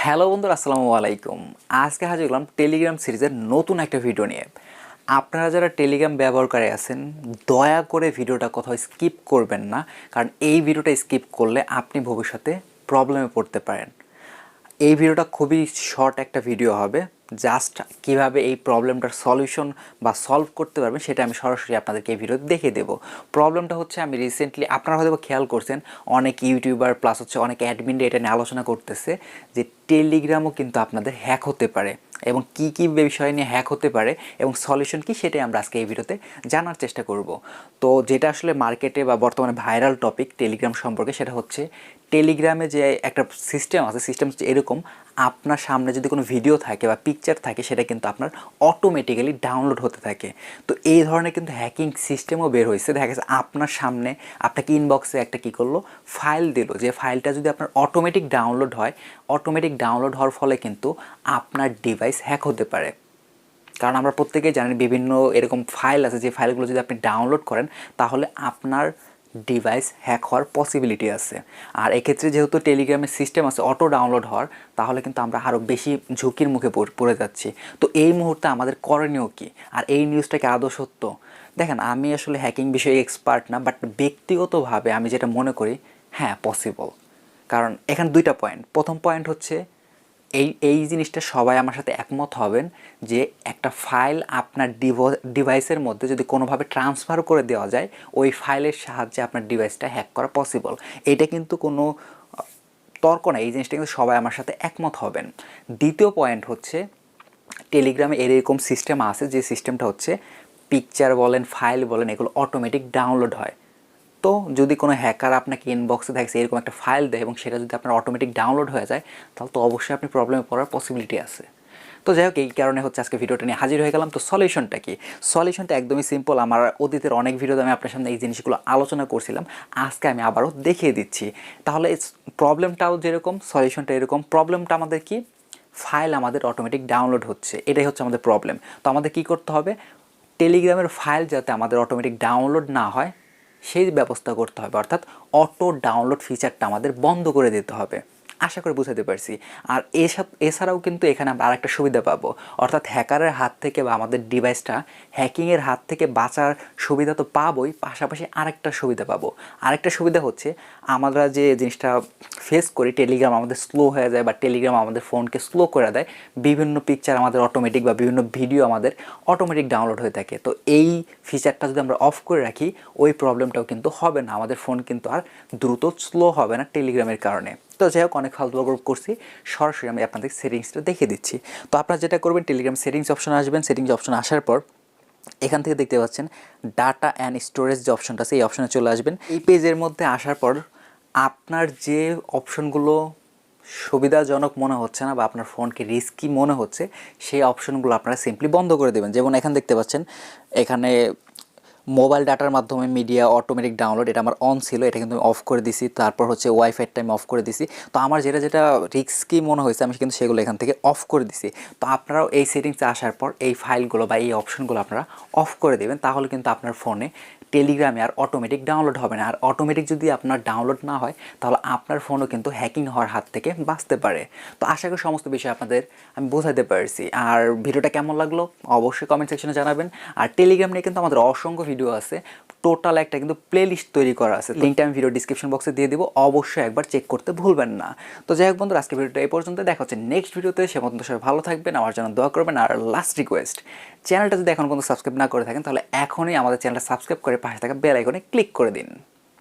Hello বন্ধুরা, আসসালামু আলাইকুম। আজকে হাজির হলাম টেলিগ্রাম সিরিজের নতুন একটা ভিডিও নিয়ে। আপনারা যারা টেলিগ্রাম ব্যবহারকারী আছেন, দয়া করে ভিডিওটা কোথাও স্কিপ করবেন না, কারণ এই ভিডিওটা স্কিপ করলে আপনি ভবিষ্যতে প্রবলেমে পড়তে পারেন। এই ভিডিওটা খুবই শর্ট একটা ভিডিও হবে, জাস্ট কিভাবে এই প্রবলেমটার সলিউশন বা সলভ করতে পারবেন সেটা আমি সরাসরি আপনাদেরকে এই ভিডিওতে দেখিয়ে দেবো। প্রবলেমটা হচ্ছে, আমি রিসেন্টলি, আপনারা হয়তো খেয়াল করছেন, অনেক ইউটিউবার প্লাস হচ্ছে অনেক অ্যাডমিনরা এটা নিয়ে আলোচনা করতেছে যে টেলিগ্রামও কিন্তু আপনাদের হ্যাক হতে পারে, এবং কি কি বিষয় নিয়ে হ্যাক হতে পারে এবং সলিউশন কি সেটাই আমরা আজকে এই ভিডিওতে জানার চেষ্টা করব। তো যেটা আসলে মার্কেটে বা বর্তমানে ভাইরাল টপিক টেলিগ্রাম সম্পর্কে, সেটা হচ্ছে টেলিগ্রামে যে একটা সিস্টেম আছে, সিস্টেম হচ্ছে এরকম: আপনার সামনে যদি কোনো ভিডিও থাকে বা পিকচার থাকে, সেটা কিন্তু আপনার অটোমেটিক্যালি ডাউনলোড হতে থাকে। তো এই ধরনের কিন্তু হ্যাকিং সিস্টেমও বের হয়েছে। দেখা গেছে আপনার সামনে আপনাকে ইনবক্সে একটা কী করলো, ফাইল দিল, যে ফাইলটা যদি আপনার অটোমেটিক ডাউনলোড হয়, অটোমেটিক ডাউনলোড হওয়ার ফলে কিন্তু আপনার ডিভাইস হ্যাক হতে পারে। কারণ আমরা প্রত্যেকেই জানেন বিভিন্ন এরকম ফাইল আছে, যে ফাইলগুলো যদি আপনি ডাউনলোড করেন তাহলে আপনার ডিভাইস হ্যাক হওয়ার পসিবিলিটি আছে। আর এক্ষেত্রে যেহেতু টেলিগ্রামের সিস্টেম আছে অটো ডাউনলোড হওয়ার, তাহলে কিন্তু আমরা আরও বেশি ঝুঁকির মুখে পড়ে যাচ্ছি। তো এই মুহূর্তে আমাদের করণীয় কী, আর এই নিউজটাকে আদৌ সত্য? দেখেন, আমি আসলে হ্যাকিং বিষয়ে এক্সপার্ট না, বাট ব্যক্তিগতভাবে আমি যেটা মনে করি, হ্যাঁ পসিবল। কারণ এখানে দুইটা পয়েন্ট। প্রথম পয়েন্ট হচ্ছে, এই জিনিসটা সবাই আমার সাথে একমত হবেন যে একটা ফাইল আপনার ডিভাইসের মধ্যে যদি কোনোভাবে ট্রান্সফার করে দেওয়া যায়, ওই ফাইলের সাহায্যে আপনার ডিভাইসটা হ্যাক করা পসিবল। এটা কিন্তু কোনো তর্ক না, এই জিনিসটা কিন্তু সবাই আমার সাথে একমত হবেন। দ্বিতীয় পয়েন্ট হচ্ছে, টেলিগ্রামে এরকম সিস্টেম আছে যে সিস্টেমটা হচ্ছে পিকচার বলেন, ফাইল বলেন, এগুলো অটোমেটিক ডাউনলোড হয়। তো যদি কোনো হ্যাকার আপনাকে ইনবক্সে দেখছে এরকম একটা ফাইল দেয় এবং সেটা যদি আপনার অটোমেটিক ডাউনলোড হয়ে যায়, তাহলে তো অবশ্যই আপনি প্রবলেমে পড়ার পসিবিলিটি আছে। তো যাই হোক, এই কারণে হচ্ছে আজকে ভিডিওটা নিয়ে হাজির হয়ে গেলাম। তো সলিউশনটা কি? সলিউশনটা একদমই সিম্পল। আমার অতীতের অনেক ভিডিওতে আমি আপনার সামনে এই জিনিসগুলো আলোচনা করছিলাম, আজকে আমি আবারও দেখিয়ে দিচ্ছি। তাহলে প্রবলেমটাও যেরকম, সলিউশনটা এরকম। প্রবলেমটা আমাদের কি? ফাইল আমাদের অটোমেটিক ডাউনলোড হচ্ছে, এটাই হচ্ছে আমাদের প্রবলেম। তো আমাদের কি করতে হবে? টেলিগ্রামের ফাইল যাতে আমাদের অটোমেটিক ডাউনলোড না হয় সেই ব্যবস্থা করতে হবে, অর্থাৎ অটো ডাউনলোড ফিচারটা আমাদের বন্ধ করে দিতে হবে। আশা করে বুঝাতে পারছি। আর এছাড়াও কিন্তু এখানে আমরা আরেকটা সুবিধা পাবো, অর্থাৎ হ্যাকারের হাত থেকে বা আমাদের ডিভাইসটা হ্যাকিংয়ের হাত থেকে বাঁচার সুবিধা তো পাবোই, পাশাপাশি আরেকটা সুবিধা পাবো। আরেকটা সুবিধা হচ্ছে, আমরা যে জিনিসটা ফেস করি, টেলিগ্রাম আমাদের স্লো হয়ে যায় বা টেলিগ্রাম আমাদের ফোনকে স্লো করে দেয়, বিভিন্ন পিকচার আমাদের অটোমেটিক বা বিভিন্ন ভিডিও আমাদের অটোমেটিক ডাউনলোড হয়ে থাকে। তো এই ফিচারটা যদি আমরা অফ করে রাখি, ওই প্রবলেমটাও কিন্তু হবে না, আমাদের ফোন কিন্তু আর দ্রুত স্লো হবে না টেলিগ্রামের কারণে। তো যাই হোক, অনেক ফালতু গল্প করছি, সরাসরি আমি আপনাদের সেটিংসটা দেখিয়ে দিচ্ছি। তো আপনারা যেটা করবেন, টেলিগ্রাম সেটিংস অপশনে আসবেন। সেটিংস অপশনে আসার পর এখান থেকে দেখতে পাচ্ছেন ডাটা অ্যান্ড স্টোরেজ যে অপশনটা আছে, এই অপশনে চলে আসবেন। এই পেজের মধ্যে আসার পর আপনার যে অপশনগুলো সুবিধাজনক মনে হচ্ছে না বা আপনার ফোনকে রিস্কি মনে হচ্ছে, সেই অপশনগুলো আপনারা সিম্পলি বন্ধ করে দেবেন। যেমন এখানে দেখতে পাচ্ছেন, এখানে মোবাইল ডাটার মাধ্যমে মিডিয়া অটোমেটিক ডাউনলোড, এটা আমার অন ছিল, এটা কিন্তু আমি অফ করে দিছি। তারপর হচ্ছে ওয়াইফাইয়ের টাইম অফ করে দিছি। তো আমার যেটা যেটা রিস্কি মনে হয়েছে আমি কিন্তু সেগুলো এখান থেকে অফ করে দিছি। তো আপনারাও এই সেটিংসে আসার পর এই ফাইলগুলো বা এই অপশনগুলো আপনারা অফ করে দেবেন, তাহলে কিন্তু আপনার ফোনে টেলিগ্রামে আর অটোমেটিক ডাউনলোড হবে না। আর অটোমেটিক যদি আপনার ডাউনলোড না হয়, তাহলে আপনার ফোনও কিন্তু হ্যাকিং হওয়ার হাত থেকে বাঁচতে পারে। তো আশা করি সমস্ত বিষয় আপনাদের আমি বোঝাতে পারছি। আর ভিডিওটা কেমন লাগলো অবশ্যই কমেন্ট সেকশনে জানাবেন। আর টেলিগ্রাম নিয়ে কিন্তু আমাদের অসংখ্য ভিডিও আছে, টোটাল একটা কিন্তু প্লেলিস্ট তৈরি করা আছে, লিঙ্কটা আমি ভিডিও ডিসক্রিপশন বক্সে দিয়ে দিব, অবশ্যই একবার চেক করতে ভুলবেন না। তো যাই হোক বন্ধুরা, আজকে ভিডিওটা এই পর্যন্ত, দেখা হচ্ছে নেক্সট ভিডিওতে। সে পর্যন্ত সবাই ভালো থাকবেন, আমার জন্য দোয়া করবেন। আর লাস্ট রিকোয়েস্ট, চ্যানেলটা যদি এখন পর্যন্ত সাবস্ক্রাইব না করে থাকেন, তাহলে এখনই আমাদের চ্যানেলটা সাবস্ক্রাইব করে পাশে থাকা বেল আইকনে ক্লিক করে দিন।